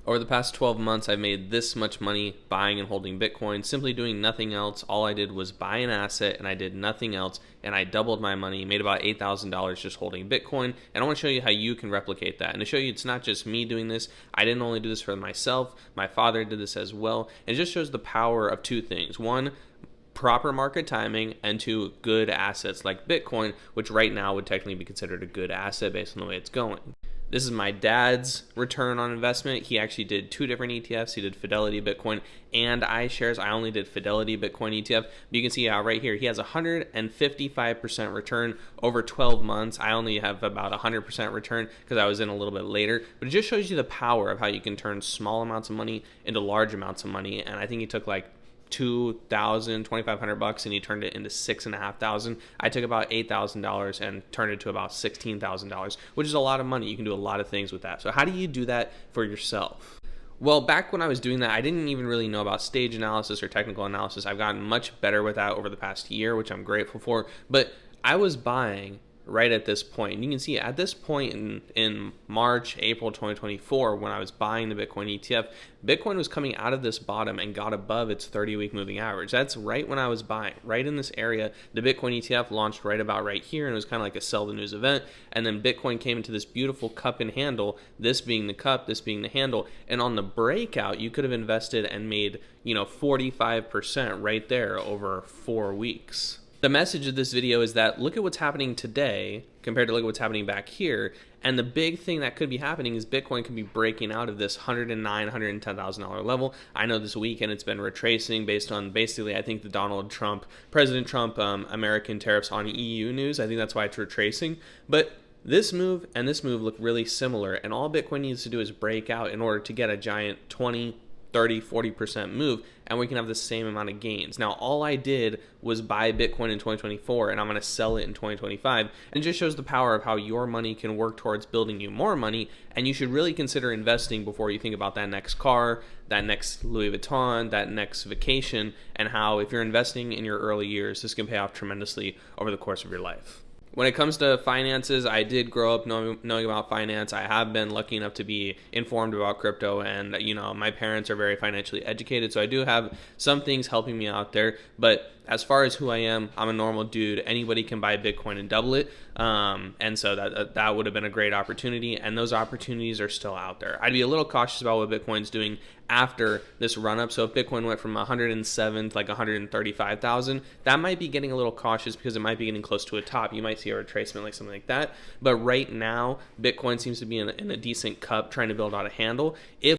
Over the past 12 months, I've made this much money buying and holding Bitcoin, simply doing nothing else. All I did was buy an asset and I did nothing else, and I doubled my money, made about $8,000 just holding Bitcoin. And I want to show you how you can replicate that. And to show you it's not just me doing this, I didn't only do this for myself, my father did this as well. And it just shows the power of two things. One, proper market timing, and two, good assets like Bitcoin, which right now would technically be considered a good asset based on the way it's going. This is my dad's return on investment. He actually did two different ETFs. He did Fidelity Bitcoin and iShares. I only did Fidelity Bitcoin ETF. But you can see how right here he has 155% return over 12 months. I only have about 100% return because I was in a little bit later. But it just shows you the power of how you can turn small amounts of money into large amounts of money. And I think he took like $2,500 and he turned it into $6,500. I took about $8,000 and turned it to about $16,000, which is a lot of money. You can do a lot of things with that. So how do you do that for yourself? Well, back when I was doing that, I didn't even really know about stage analysis or technical analysis. I've gotten much better with that over the past year, which I'm grateful for. But I was buying right at this point. And you can see at this point in March, April 2024, when I was buying the Bitcoin ETF, Bitcoin was coming out of this bottom and got above its 30-week moving average. That's right when I was buying, right in this area. The Bitcoin ETF launched right about right here, and it was kind of like a sell the news event. And then Bitcoin came into this beautiful cup and handle, this being the cup, this being the handle. And on the breakout, you could have invested and made, 45% right there over 4 weeks. The message of this video is that look at what's happening today compared to look at what's happening back here. And the big thing that could be happening is Bitcoin could be breaking out of this $109,000, $110,000 level. I know this weekend it's been retracing based on basically, I think, the President Trump American tariffs on EU news. I think that's why it's retracing. But this move and this move look really similar. And all Bitcoin needs to do is break out in order to get a giant 20, 30, 40% move, and we can have the same amount of gains. Now, all I did was buy Bitcoin in 2024, and I'm going to sell it in 2025, and it just shows the power of how your money can work towards building you more money, and you should really consider investing before you think about that next car, that next Louis Vuitton, that next vacation, and how if you're investing in your early years, this can pay off tremendously over the course of your life. When it comes to finances, I did grow up knowing about finance. I have been lucky enough to be informed about crypto, and my parents are very financially educated, so I do have some things helping me out there. But as far as who I am, I'm a normal dude. Anybody can buy Bitcoin and double it, and so that would have been a great opportunity, and those opportunities are still out there. I'd be a little cautious about what Bitcoin's doing after this run-up. So if Bitcoin went from 107 to like 135,000, that might be getting a little cautious because it might be getting close to a top. You might see a retracement like something like that. But right now, Bitcoin seems to be in a decent cup trying to build out a handle. If